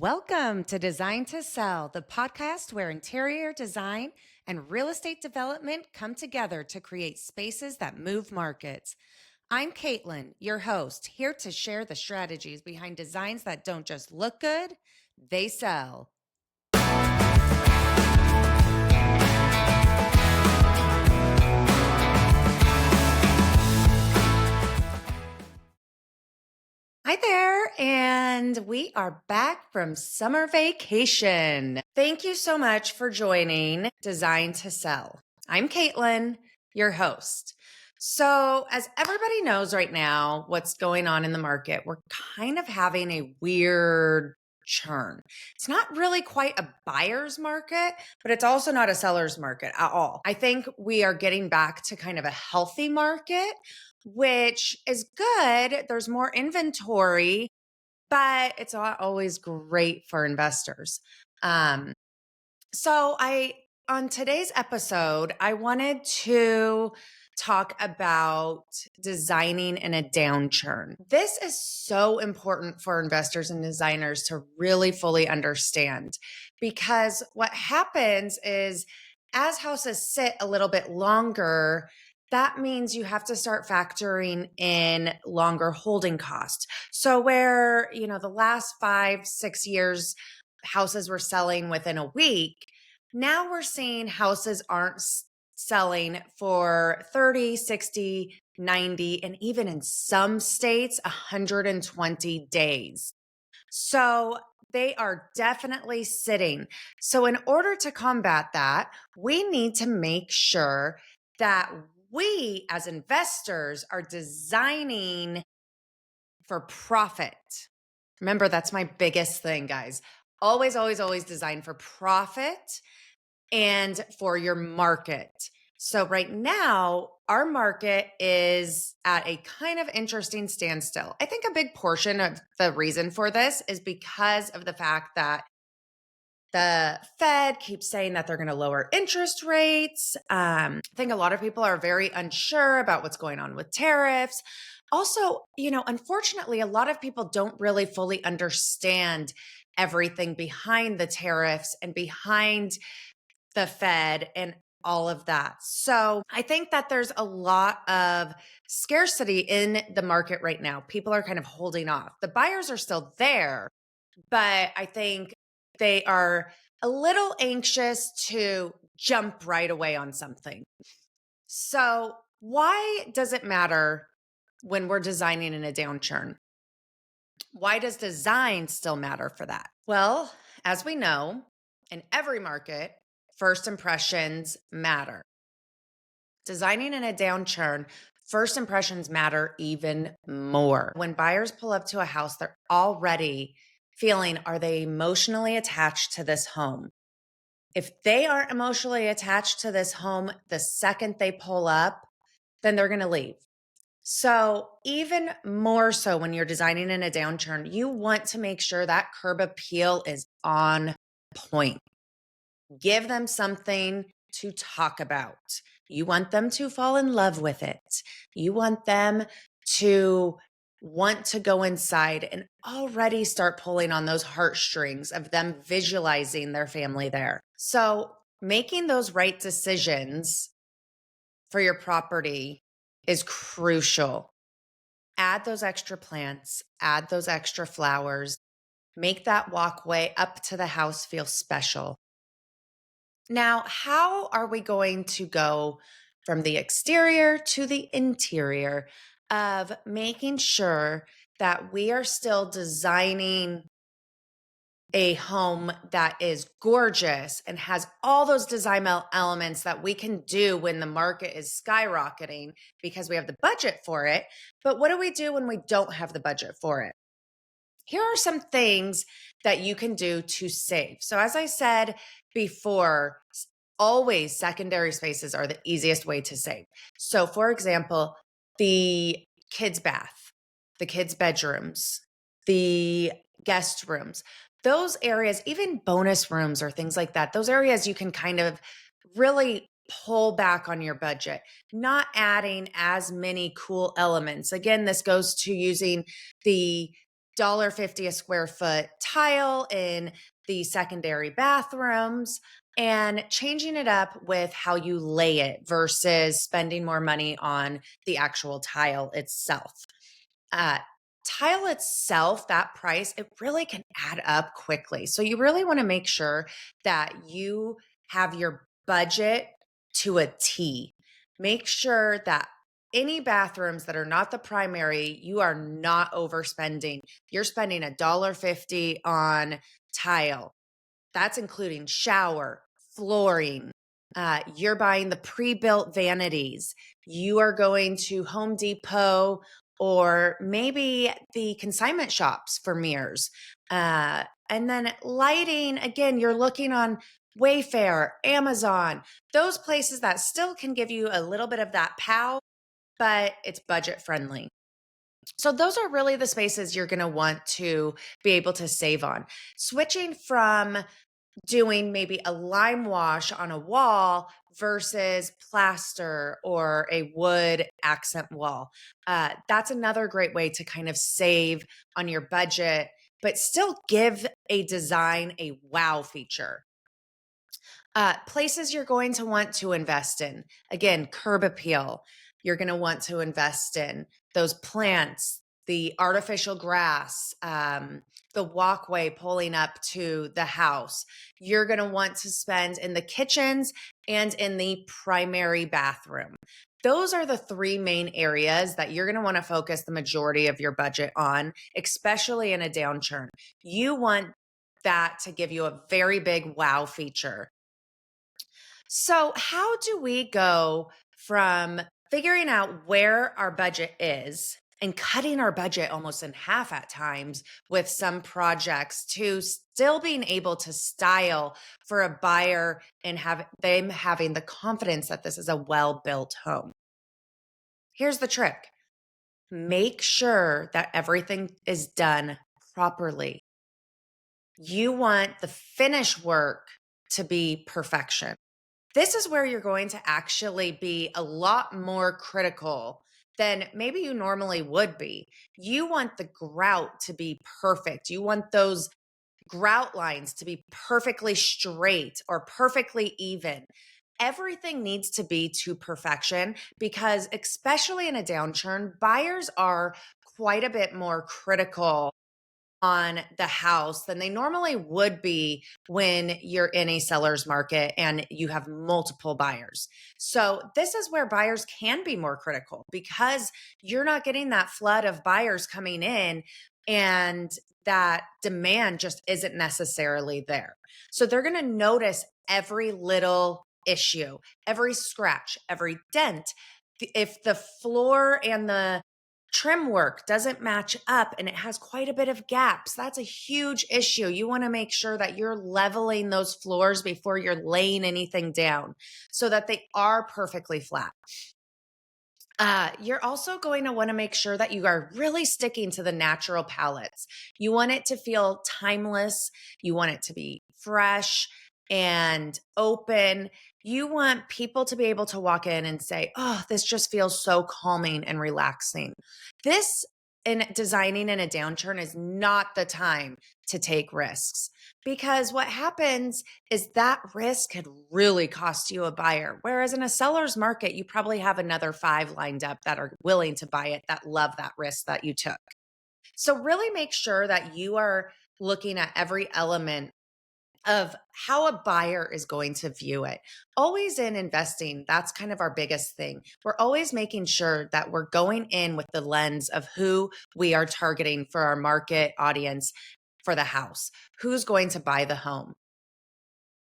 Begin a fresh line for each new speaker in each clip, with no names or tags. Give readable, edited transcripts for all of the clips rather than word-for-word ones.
Welcome to Design to Sell, the podcast where interior design and real estate development come together to create spaces that move markets. I'm Caitlin, your host, here to share the strategies behind designs that don't just look good, they sell. Hi there, and we are back from summer vacation. Thank you so much for joining Design to Sell. I'm Caitlin, your host. So, as everybody knows right now, what's going on in the market, we're kind of having a weird churn. It's not really quite a buyer's market, but it's also not a seller's market at all. I think we are getting back to kind of a healthy market, which is good. There's more inventory, but it's not always great for investors. On today's episode, I wanted to talk about designing in a downturn. This is so important for investors and designers to really fully understand, because what happens is as houses sit a little bit longer, that means you have to start factoring in longer holding costs. So where, the last 5-6 years, houses were selling within a week, now we're seeing houses aren't selling for 30, 60, 90, and even in some states, 120 days. So they are definitely sitting. So in order to combat that, we need to make sure that we as investors are designing for profit. Remember, that's my biggest thing, guys. Always, always, always design for profit and for your market. So right now, our market is at a kind of interesting standstill. I think a big portion of the reason for this is because of the fact that the Fed keeps saying that they're going to lower interest rates. I think a lot of people are very unsure about what's going on with tariffs. Also, unfortunately, a lot of people don't really fully understand everything behind the tariffs and behind the Fed and all of that. So I think that there's a lot of scarcity in the market right now. People are kind of holding off. The buyers are still there, but I think they are a little anxious to jump right away on something. So why does it matter when we're designing in a downturn? Why does design still matter for that? Well, as we know, in every market, first impressions matter. Designing in a downturn, first impressions matter even more. When buyers pull up to a house, they're already feeling, are they emotionally attached to this home? If they aren't emotionally attached to this home the second they pull up, then they're going to leave. So even more so when you're designing in a downturn, you want to make sure that curb appeal is on point. Give them something to talk about. You want them to fall in love with it. You want them to want to go inside and already start pulling on those heartstrings of them visualizing their family there. So making those right decisions for your property is crucial. Add those extra plants, add those extra flowers, make that walkway up to the house feel special. Now, how are we going to go from the exterior to the interior of making sure that we are still designing a home that is gorgeous and has all those design elements that we can do when the market is skyrocketing because we have the budget for it? But what do we do when we don't have the budget for it? Here are some things that you can do to save. So as I said before, always secondary spaces are the easiest way to save. So for example, the kids' bath, the kids' bedrooms, the guest rooms, those areas, even bonus rooms or things like that, those areas you can kind of really pull back on your budget, not adding as many cool elements. Again, this goes to using the $1.50 a square foot tile in the secondary bathrooms and changing it up with how you lay it versus spending more money on the actual tile itself. Uh, Tile itself, that price, it really can add up quickly. So you really want to make sure that you have your budget to a T. Make sure that any bathrooms that are not the primary, you are not overspending. You're spending $1.50 on tile. That's including shower, flooring. You're buying the pre built vanities. You are going to Home Depot or maybe the consignment shops for mirrors. And then lighting, again, you're looking on Wayfair, Amazon, those places that still can give you a little bit of that pow, but it's budget friendly. So, those are really the spaces you're going to want to be able to save on. Switching from doing maybe a lime wash on a wall versus plaster or a wood accent wall. That's another great way to kind of save on your budget, but still give a design a wow feature. Places you're going to want to invest in. Again, curb appeal. You're going to want to invest in those plants, the artificial grass, the walkway pulling up to the house. You're going to want to spend in the kitchens and in the primary bathroom. Those are the three main areas that you're going to want to focus the majority of your budget on, especially in a downturn. You want that to give you a very big wow feature. So, how do we go from figuring out where our budget is and cutting our budget almost in half at times with some projects to still being able to style for a buyer and have them having the confidence that this is a well built home? Here's the trick: make sure that everything is done properly. You want the finish work to be perfection. This is where you're going to actually be a lot more critical than maybe you normally would be. You want the grout to be perfect. You want those grout lines to be perfectly straight or perfectly even. Everything needs to be to perfection because, especially in a downturn, buyers are quite a bit more critical on the house than they normally would be when you're in a seller's market and you have multiple buyers. So, this is where buyers can be more critical because you're not getting that flood of buyers coming in and that demand just isn't necessarily there. So, they're going to notice every little issue, every scratch, every dent. If the floor and the trim work doesn't match up and it has quite a bit of gaps, that's a huge issue. You want to make sure that you're leveling those floors before you're laying anything down so that they are perfectly flat. You're also going to want to make sure that you are really sticking to the natural palettes. You want it to feel timeless. You want it to be fresh and open. You want people to be able to walk in and say, oh, this just feels so calming and relaxing. This in designing in a downturn is not the time to take risks because what happens is that risk could really cost you a buyer. Whereas in a seller's market, you probably have another five lined up that are willing to buy it, that love that risk that you took. So, really make sure that you are looking at every element of how a buyer is going to view it. Always in investing, that's kind of our biggest thing. We're always making sure that we're going in with the lens of who we are targeting for our market audience for the house, who's going to buy the home.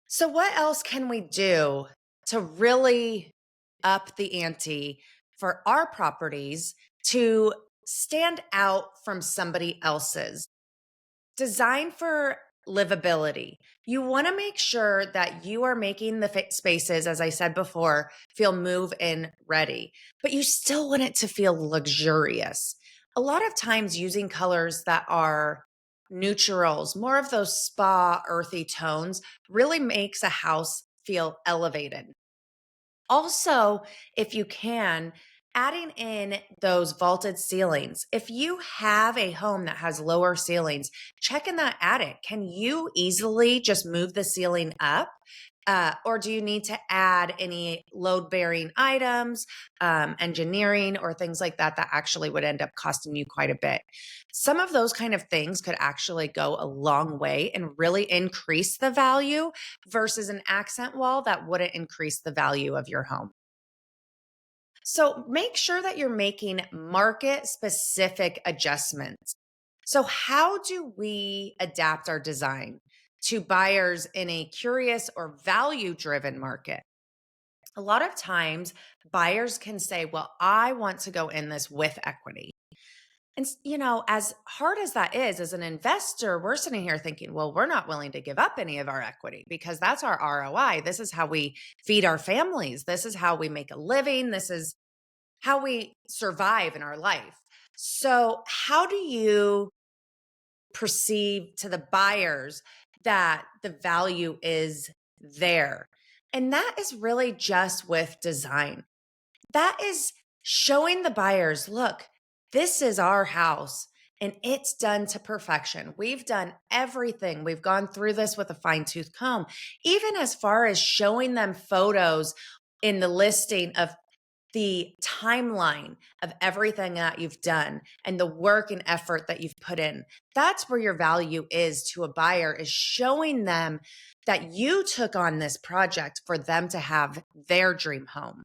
So, what else can we do to really up the ante for our properties to stand out from somebody else's? Design for livability. You want to make sure that you are making the spaces, as I said before, feel move in ready, but you still want it to feel luxurious. A lot of times, using colors that are neutrals, more of those spa earthy tones, really makes a house feel elevated. Also, if you can, adding in those vaulted ceilings. If you have a home that has lower ceilings, check in that attic. Can you easily just move the ceiling up? Or do you need to add any load bearing items, engineering, or things like that that actually would end up costing you quite a bit? Some of those kind of things could actually go a long way and really increase the value versus an accent wall that wouldn't increase the value of your home. So make sure that you're making market specific adjustments. So, how do we adapt our design to buyers in a curious or value driven market? A lot of times, buyers can say, well, I want to go in this with equity. And, as hard as that is, as an investor, we're sitting here thinking, well, we're not willing to give up any of our equity because that's our ROI. This is how we feed our families. This is how we make a living. This is how we survive in our life. So, how do you perceive to the buyers that the value is there? And that is really just with design. That is showing the buyers, look, this is our house and it's done to perfection. We've done everything. We've gone through this with a fine tooth comb, even as far as showing them photos in the listing of the timeline of everything that you've done and the work and effort that you've put in. That's where your value is to a buyer, is showing them that you took on this project for them to have their dream home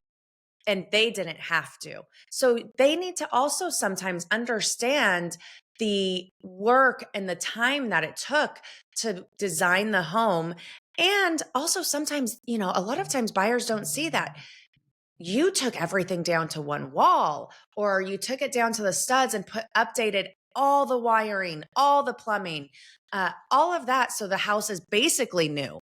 and they didn't have to. So they need to also sometimes understand the work and the time that it took to design the home. And also sometimes, a lot of times buyers don't see that you took everything down to one wall, or you took it down to the studs and updated all the wiring, all the plumbing, all of that. So the house is basically new.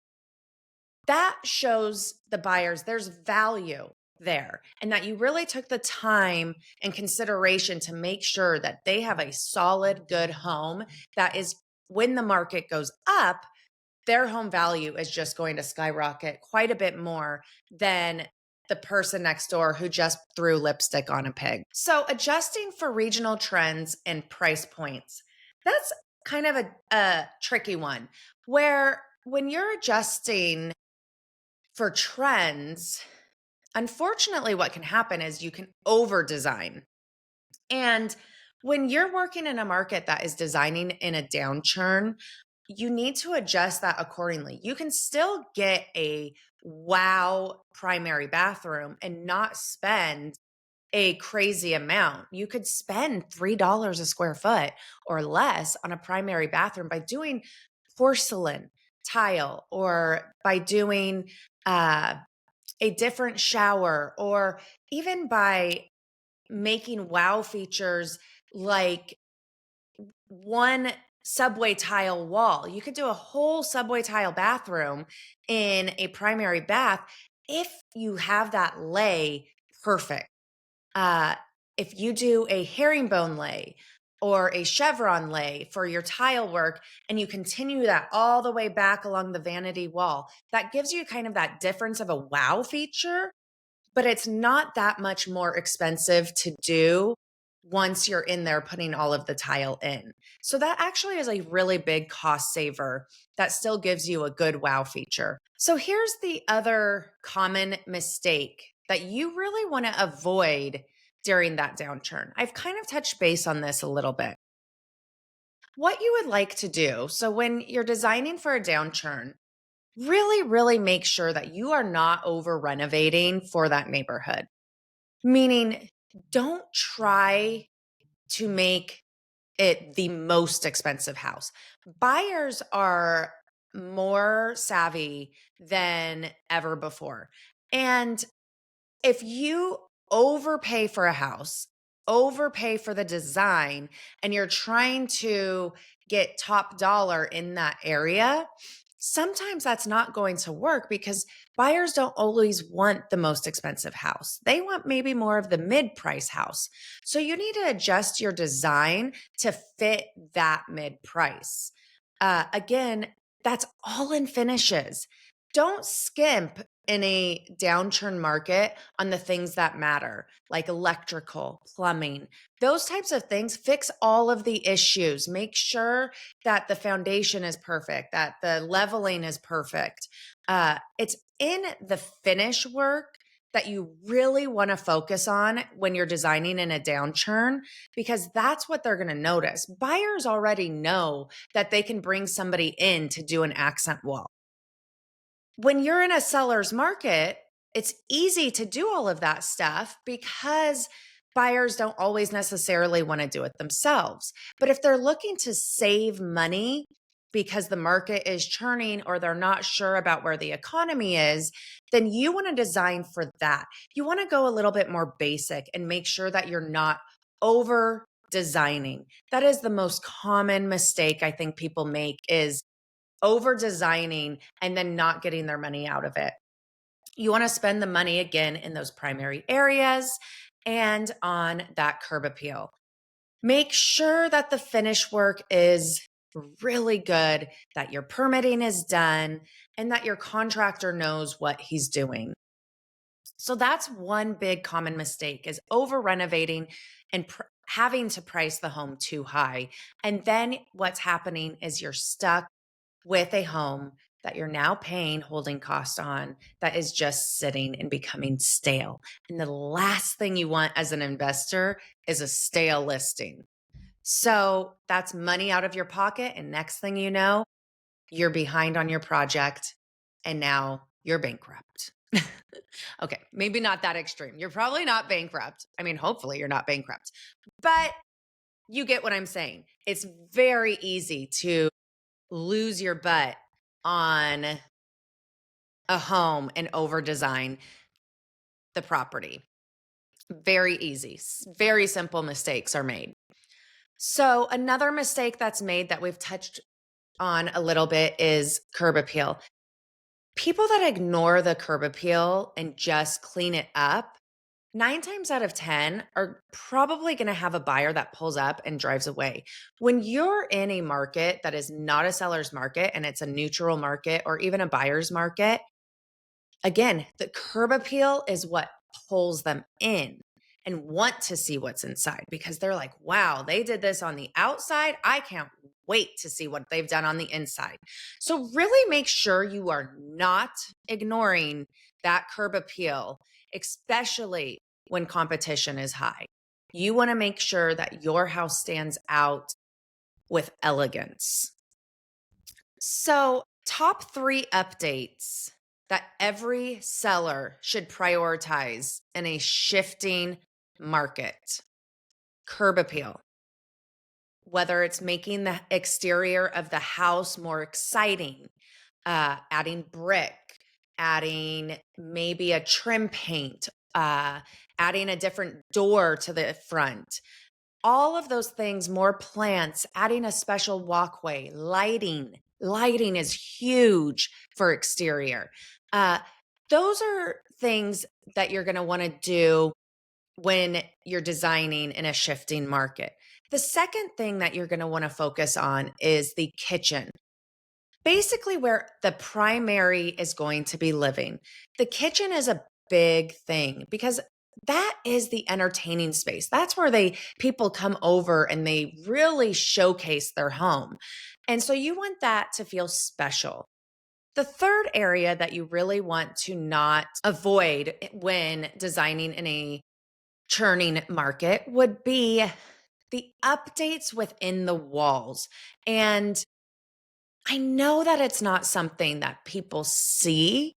That shows the buyers there's value there and that you really took the time and consideration to make sure that they have a solid, good home that is, when the market goes up, their home value is just going to skyrocket quite a bit more than the person next door who just threw lipstick on a pig. So, adjusting for regional trends and price points, that's kind of a tricky one where when you're adjusting for trends, unfortunately, what can happen is you can over design. And when you're working in a market that is designing in a downturn, you need to adjust that accordingly. You can still get a wow primary bathroom and not spend a crazy amount. You could spend $3 a square foot or less on a primary bathroom by doing porcelain tile or by doing a different shower, or even by making wow features like one subway tile wall. You could do a whole subway tile bathroom in a primary bath if you have that lay perfect. Uh, if you do a herringbone lay or a chevron lay for your tile work and you continue that all the way back along the vanity wall, that gives you kind of that difference of a wow feature, but it's not that much more expensive to do once you're in there putting all of the tile in. So that actually is a really big cost saver that still gives you a good wow feature. So here's the other common mistake that you really want to avoid during that downturn. I've kind of touched base on this a little bit. What you would like to do, so when you're designing for a downturn, really, really make sure that you are not over renovating for that neighborhood. Meaning, don't try to make it the most expensive house. Buyers are more savvy than ever before. And if you overpay for a house, overpay for the design, and you're trying to get top dollar in that area, sometimes that's not going to work because buyers don't always want the most expensive house. They want maybe more of the mid price house. So you need to adjust your design to fit that mid price. Again, that's all in finishes. Don't skimp in a downturn market on the things that matter, like electrical, plumbing, those types of things. Fix all of the issues. Make sure that the foundation is perfect, that the leveling is perfect. It's in the finish work that you really want to focus on when you're designing in a downturn, because that's what they're going to notice. Buyers already know that they can bring somebody in to do an accent wall. When you're in a seller's market, it's easy to do all of that stuff because buyers don't always necessarily want to do it themselves. But if they're looking to save money because the market is churning or they're not sure about where the economy is, then you want to design for that. You want to go a little bit more basic and make sure that you're not over designing. That is the most common mistake I think people make, is over designing and then not getting their money out of it. You want to spend the money again in those primary areas and on that curb appeal. Make sure that the finish work is really good, that your permitting is done, and that your contractor knows what he's doing. So that's one big common mistake, is over renovating and having to price the home too high. And then what's happening is you're stuck with a home that you're now paying holding cost on, that is just sitting and becoming stale. And the last thing you want as an investor is a stale listing. So that's money out of your pocket. And next thing you know, you're behind on your project and now you're bankrupt. Okay, maybe not that extreme. You're probably not bankrupt. I mean, hopefully you're not bankrupt, but you get what I'm saying. It's very easy to lose your butt on a home and over design the property. Very easy. Very simple mistakes are made. So another mistake that's made that we've touched on a little bit is curb appeal. People that ignore the curb appeal and just clean it up, 9 times out of 10 are probably going to have a buyer that pulls up and drives away. When you're in a market that is not a seller's market and it's a neutral market or even a buyer's market, again, the curb appeal is what pulls them in and want to see what's inside, because they're like, wow, they did this on the outside. I can't wait to see what they've done on the inside. So really make sure you are not ignoring that curb appeal, especially when competition is high. You want to make sure that your house stands out with elegance. So, top 3 updates that every seller should prioritize in a shifting market. Curb appeal, whether it's making the exterior of the house more exciting, adding brick, adding maybe a trim paint, adding a different door to the front. All of those things, more plants, adding a special walkway, lighting. Lighting is huge for exterior. Those are things that you're going to want to do when you're designing in a shifting market. The second thing that you're going to want to focus on is the kitchen. Basically, where the primary is going to be living. The kitchen is a big thing because that is the entertaining space. That's where people come over and they really showcase their home. And so you want that to feel special. The third area that you really want to not avoid when designing in a churning market would be the updates within the walls. And I know that it's not something that people see,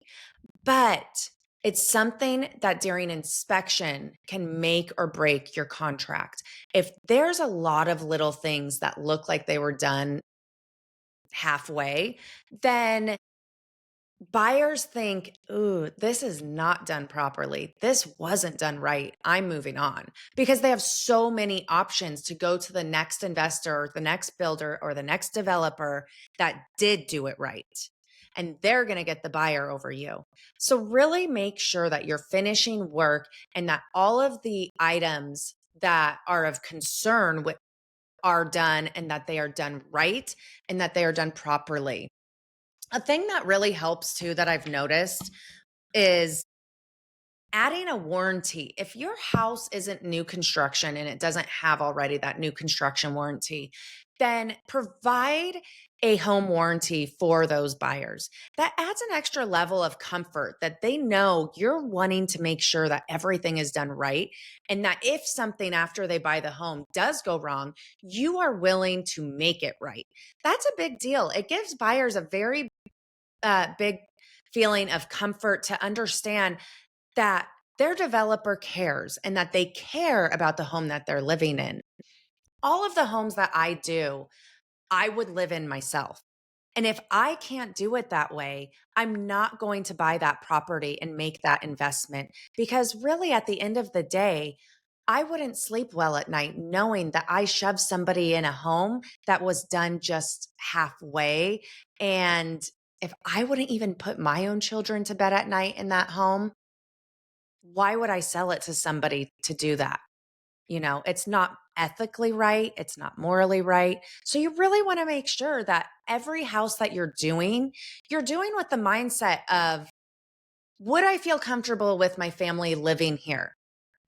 but it's something that during inspection can make or break your contract. If there's a lot of little things that look like they were done halfway, then buyers think, ooh, this is not done properly. This wasn't done right. I'm moving on, because they have so many options to go to the next investor, or the next builder, or the next developer that did do it right. And they're going to get the buyer over you. So really make sure that you're finishing work and that all of the items that are of concern are done, and that they are done right, and that they are done properly. A thing that really helps too, that I've noticed is adding a warranty. If your house isn't new construction and it doesn't have already that new construction warranty, then provide a home warranty for those buyers. That adds an extra level of comfort that they know you're wanting to make sure that everything is done right. And that if something after they buy the home does go wrong, you are willing to make it right. That's a big deal. It gives buyers a very big feeling of comfort to understand that their developer cares and that they care about the home that they're living in. All of the homes that I do, I would live in myself. And if I can't do it that way, I'm not going to buy that property and make that investment because really at the end of the day, I wouldn't sleep well at night knowing that I shoved somebody in a home that was done just halfway. And if I wouldn't even put my own children to bed at night in that home, why would I sell it to somebody to do that? It's not ethically right. It's not morally right. So you really want to make sure that every house that you're doing with the mindset of, would I feel comfortable with my family living here?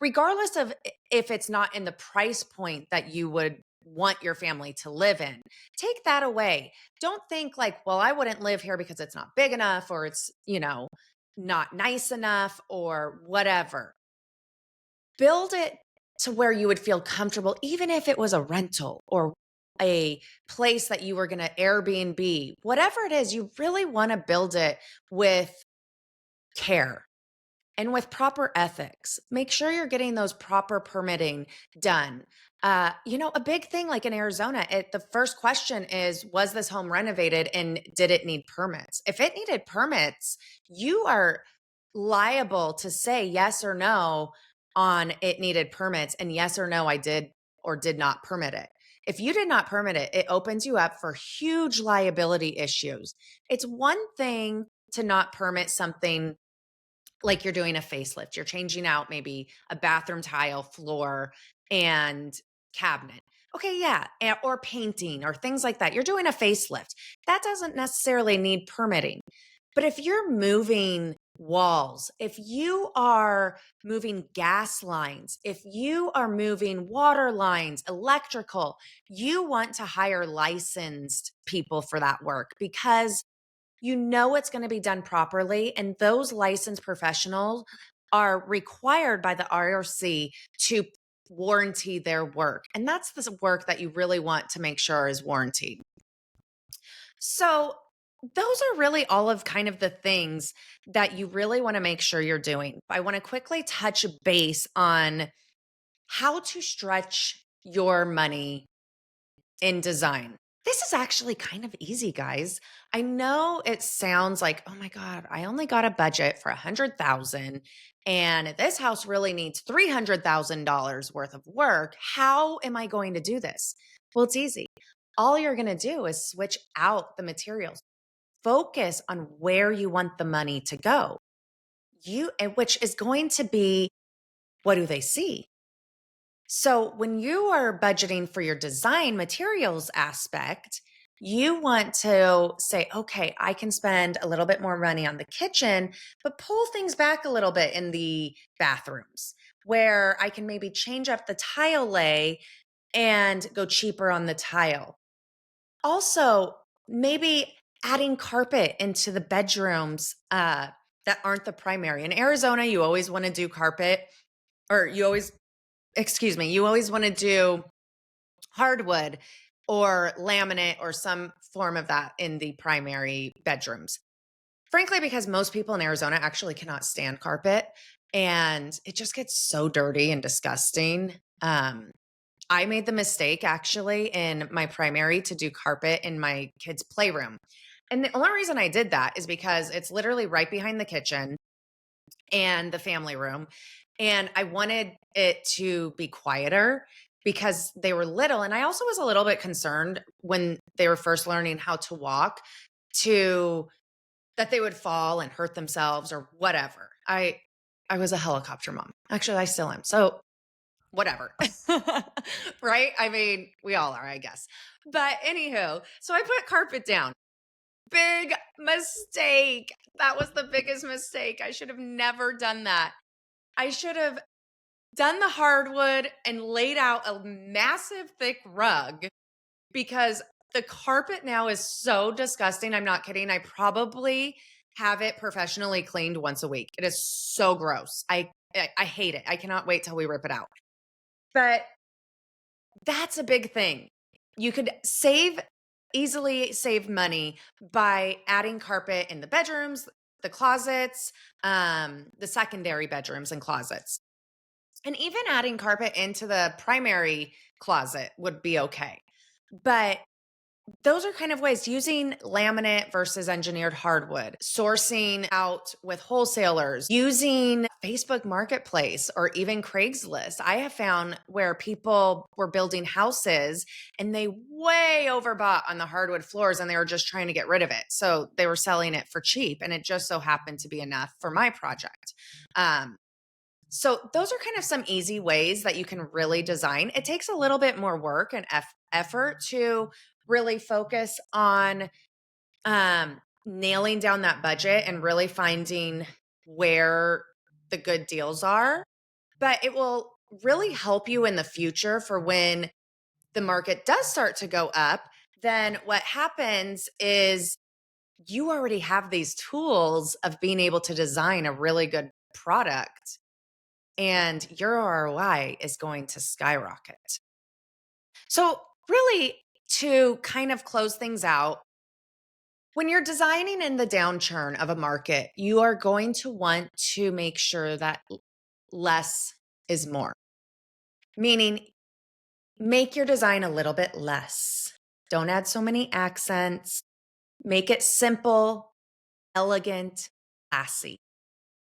Regardless of if it's not in the price point that you would want your family to live in, take that away. Don't think like, well, I wouldn't live here because it's not big enough or it's, not nice enough or whatever. Build it to where you would feel comfortable, even if it was a rental or a place that you were going to Airbnb, whatever it is, you really want to build it with care and with proper ethics. Make sure you're getting those proper permitting done. A big thing like in Arizona, the first question is, was this home renovated and did it need permits? If it needed permits, you are liable to say yes or no on it needed permits and yes or no, I did or did not permit it. If you did not permit it, it opens you up for huge liability issues. It's one thing to not permit something like you're doing a facelift. You're changing out maybe a bathroom tile, floor, and cabinet. Okay, yeah, or painting or things like that. You're doing a facelift. That doesn't necessarily need permitting. But if you're moving walls, if you are moving gas lines, if you are moving water lines, electrical, you want to hire licensed people for that work because it's going to be done properly. And those licensed professionals are required by the IRC to warranty their work. And that's the work that you really want to make sure is warranted. So, those are really all of kind of the things that you really want to make sure you're doing. I want to quickly touch base on how to stretch your money in design. This is actually kind of easy, guys. I know it sounds like, oh my God, I only got a budget for 100,000 and this house really needs $300,000 worth of work. How am I going to do this? Well, it's easy. All you're going to do is switch out the materials. Focus on where you want the money to go. Which is going to be, what do they see? So when you are budgeting for your design materials aspect, you want to say, okay, I can spend a little bit more money on the kitchen, but pull things back a little bit in the bathrooms where I can maybe change up the tile lay and go cheaper on the tile. Also, maybe adding carpet into the bedrooms that aren't the primary. In Arizona, you always want to do carpet, or you always want to do hardwood or laminate or some form of that in the primary bedrooms. Frankly, because most people in Arizona actually cannot stand carpet and it just gets so dirty and disgusting. I made the mistake actually in my primary to do carpet in my kids' playroom. And the only reason I did that is because it's literally right behind the kitchen and the family room. And I wanted it to be quieter because they were little. And I also was a little bit concerned when they were first learning how to walk to that they would fall and hurt themselves or whatever. I was a helicopter mom. Actually, I still am. So whatever. Right? I mean, we all are, I guess. But anywho, so I put carpet down. Big mistake. That was the biggest mistake. I should have never done that. I should have done the hardwood and laid out a massive thick rug because the carpet now is so disgusting. I'm not kidding. I probably have it professionally cleaned once a week. It is so gross. I hate it. I cannot wait till we rip it out. But that's a big thing. You could easily save money by adding carpet in the bedrooms, the closets, the secondary bedrooms and closets. And even adding carpet into the primary closet would be okay. But those are kind of ways using laminate versus engineered hardwood, sourcing out with wholesalers, using Facebook Marketplace or even Craigslist. I have found where people were building houses and they way overbought on the hardwood floors and they were just trying to get rid of it. So they were selling it for cheap and it just so happened to be enough for my project. So those are kind of some easy ways that you can really design. It takes a little bit more work and effort to really focus on nailing down that budget and really finding where the good deals are. But it will really help you in the future for when the market does start to go up. Then what happens is you already have these tools of being able to design a really good product and your ROI is going to skyrocket. So, really, to kind of close things out, when you're designing in the downturn of a market, you are going to want to make sure that less is more, meaning make your design a little bit less. Don't add so many accents. Make it simple, elegant, classy.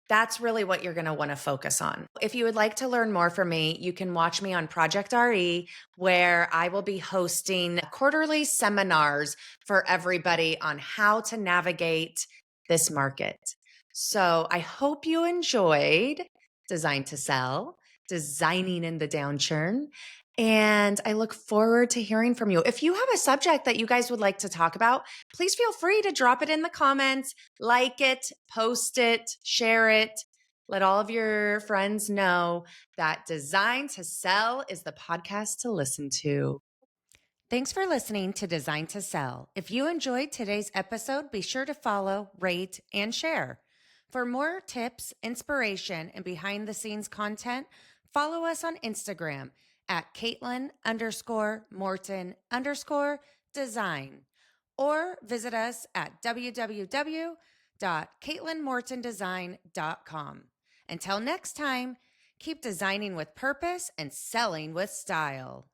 That's really what you're going to want to focus on. If you would like to learn more from me, you can watch me on Project RE, where I will be hosting quarterly seminars for everybody on how to navigate this market. So I hope you enjoyed Design to Sell, designing in the downturn. And I look forward to hearing from you. If you have a subject that you guys would like to talk about, please feel free to drop it in the comments, like it, post it, share it. Let all of your friends know that Design to Sell is the podcast to listen to. Thanks for listening to Design to Sell. If you enjoyed today's episode, be sure to follow, rate, and share. For more tips, inspiration, and behind the scenes content, follow us on Instagram at Caitlin_Morton_design or visit us at www.caitlinmortondesign.com. Until next time, keep designing with purpose and selling with style.